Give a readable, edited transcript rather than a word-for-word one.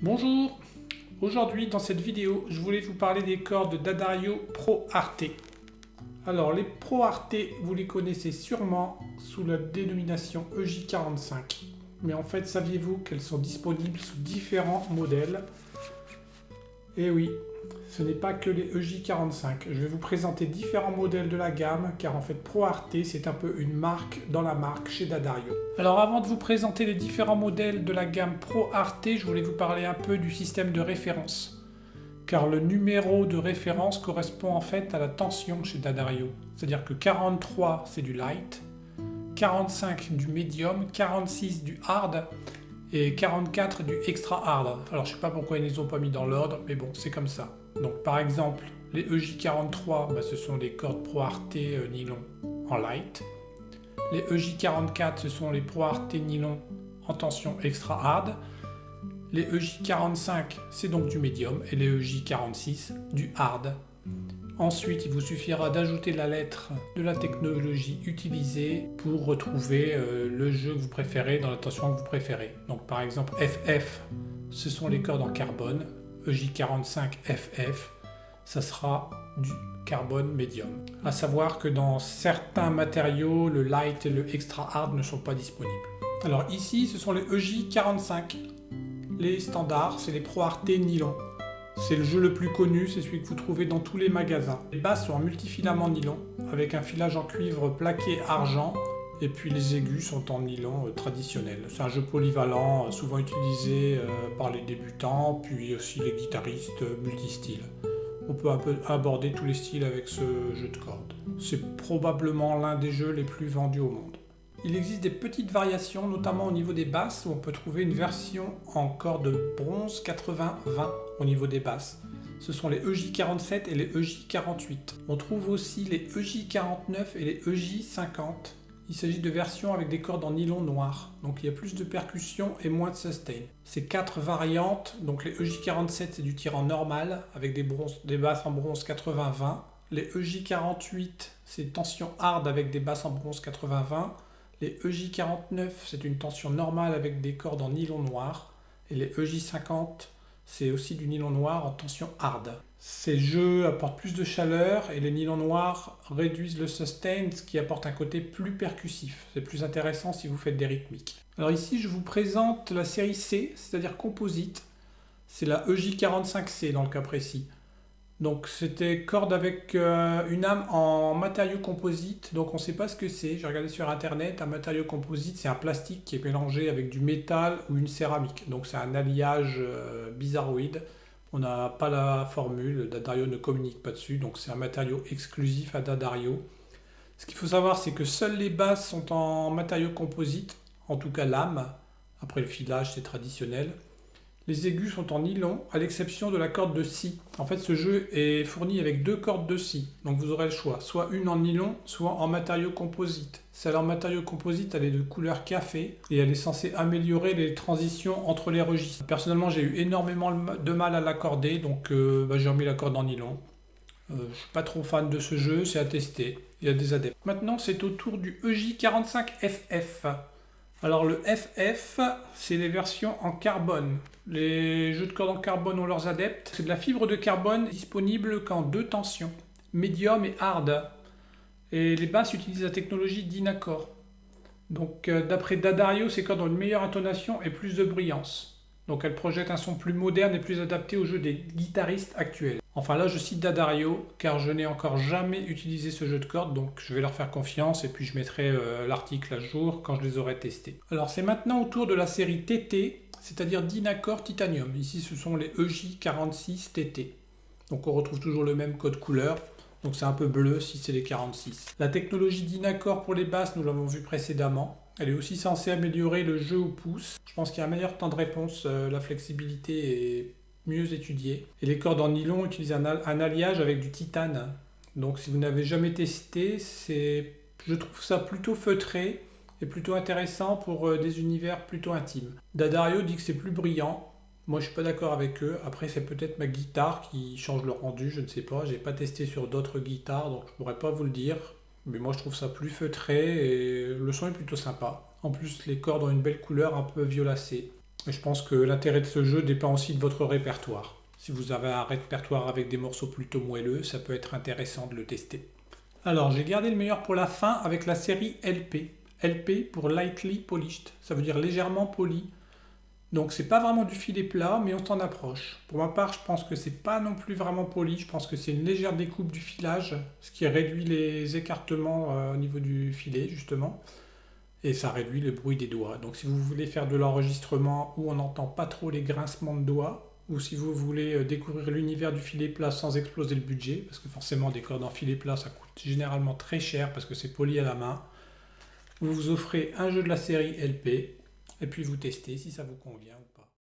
Bonjour, aujourd'hui dans cette vidéo je voulais vous parler des cordes d'Addario Pro Arte. Alors les Pro Arte vous les connaissez sûrement sous la dénomination EJ45, mais en fait saviez-vous qu'elles sont disponibles sous différents modèles? Et oui, ce n'est pas que les EJ45, je vais vous présenter différents modèles de la gamme car en fait Pro Arte c'est un peu une marque dans la marque chez D'Addario. Alors avant de vous présenter les différents modèles de la gamme Pro Arte, je voulais vous parler un peu du système de référence. Car le numéro de référence correspond en fait à la tension chez D'Addario. C'est-à-dire que 43 c'est du light, 45 du medium, 46 du hard et 44 du extra hard. Alors je sais pas pourquoi ils ne les ont pas mis dans l'ordre, mais bon c'est comme ça. Donc par exemple les EJ43 ce sont des cordes Pro Arte nylon en light. Les EJ44 ce sont les Pro Arte nylon en tension extra hard. Les EJ45 c'est donc du médium et les EJ46 du hard. Ensuite, il vous suffira d'ajouter la lettre de la technologie utilisée pour retrouver le jeu que vous préférez dans la tension que vous préférez. Donc par exemple FF, ce sont les cordes en carbone, EJ45 FF, ça sera du carbone médium. A savoir que dans certains matériaux, le light et le extra hard ne sont pas disponibles. Alors ici, ce sont les EJ45. Les standards, c'est les Pro Arte nylon. C'est le jeu le plus connu, c'est celui que vous trouvez dans tous les magasins. Les basses sont en multifilament nylon, avec un filage en cuivre plaqué argent, et puis les aigus sont en nylon traditionnel. C'est un jeu polyvalent, souvent utilisé par les débutants, puis aussi les guitaristes multistyles. On peut un peu aborder tous les styles avec ce jeu de cordes. C'est probablement l'un des jeux les plus vendus au monde. Il existe des petites variations, notamment au niveau des basses, où on peut trouver une version en corde bronze 80-20 au niveau des basses. Ce sont les EJ47 et les EJ48. On trouve aussi les EJ49 et les EJ50. Il s'agit de versions avec des cordes en nylon noir, donc il y a plus de percussion et moins de sustain. Ces quatre variantes, donc les EJ47 c'est du tirant normal, avec des basses en bronze 80-20. Les EJ48 c'est tension hard avec des basses en bronze 80-20. Les EJ49, c'est une tension normale avec des cordes en nylon noir. Et les EJ50, c'est aussi du nylon noir en tension hard. Ces jeux apportent plus de chaleur et les nylons noirs réduisent le sustain, ce qui apporte un côté plus percussif. C'est plus intéressant si vous faites des rythmiques. Alors ici, je vous présente la série C, c'est-à-dire composite. C'est la EJ45C dans le cas précis. Donc c'était corde avec une âme en matériau composite, donc on ne sait pas ce que c'est. J'ai regardé sur internet, un matériau composite c'est un plastique qui est mélangé avec du métal ou une céramique. Donc c'est un alliage bizarroïde. On n'a pas la formule, D'Addario ne communique pas dessus, donc c'est un matériau exclusif à D'Addario. Ce qu'il faut savoir c'est que seules les basses sont en matériau composite, en tout cas l'âme. Après le filage c'est traditionnel. Les aigus sont en nylon, à l'exception de la corde de scie. En fait, ce jeu est fourni avec deux cordes de scie, donc vous aurez le choix, soit une en nylon, soit en matériau composite. Celle en matériau composite, elle est de couleur café, et elle est censée améliorer les transitions entre les registres. Personnellement, j'ai eu énormément de mal à l'accorder, donc j'ai remis la corde en nylon. Je ne suis pas trop fan de ce jeu, c'est à tester, il y a des adeptes. Maintenant, c'est au tour du EJ45FF. Alors le FF, c'est les versions en carbone. Les jeux de cordes en carbone ont leurs adeptes. C'est de la fibre de carbone disponible qu'en deux tensions, médium et hard. Et les basses utilisent la technologie Dynacore. Donc d'après D'Addario, ces cordes ont une meilleure intonation et plus de bruyance. Donc elles projettent un son plus moderne et plus adapté au jeu des guitaristes actuels. Enfin là je cite D'Addario car je n'ai encore jamais utilisé ce jeu de cordes, donc je vais leur faire confiance et puis je mettrai l'article à jour quand je les aurai testés. Alors c'est maintenant au tour de la série TT, c'est-à-dire Dynacore Titanium. Ici ce sont les EJ46 TT. Donc on retrouve toujours le même code couleur, donc c'est un peu bleu si c'est les 46. La technologie Dynacore pour les basses, nous l'avons vu précédemment. Elle est aussi censée améliorer le jeu au pouce. Je pense qu'il y a un meilleur temps de réponse, la flexibilité est mieux étudiée. Et les cordes en nylon utilisent un alliage avec du titane. Donc si vous n'avez jamais testé, je trouve ça plutôt feutré et plutôt intéressant pour des univers plutôt intimes. D'Addario dit que c'est plus brillant. Moi je suis pas d'accord avec eux. Après c'est peut-être ma guitare qui change le rendu, je ne sais pas. J'ai pas testé sur d'autres guitares, donc je pourrais pas vous le dire. Mais moi je trouve ça plus feutré et le son est plutôt sympa. En plus les cordes ont une belle couleur un peu violacée. Et je pense que l'intérêt de ce jeu dépend aussi de votre répertoire. Si vous avez un répertoire avec des morceaux plutôt moelleux, ça peut être intéressant de le tester. Alors, j'ai gardé le meilleur pour la fin avec la série LP. LP pour Lightly Polished, ça veut dire légèrement poli. Donc c'est pas vraiment du filet plat, mais on s'en approche. Pour ma part, je pense que c'est pas non plus vraiment poli, je pense que c'est une légère découpe du filage, ce qui réduit les écartements au niveau du filet, justement. Et ça réduit le bruit des doigts. Donc si vous voulez faire de l'enregistrement où on n'entend pas trop les grincements de doigts, ou si vous voulez découvrir l'univers du filet plat sans exploser le budget, parce que forcément des cordes en filet plat ça coûte généralement très cher parce que c'est poli à la main, vous vous offrez un jeu de la série LP, et puis vous testez si ça vous convient.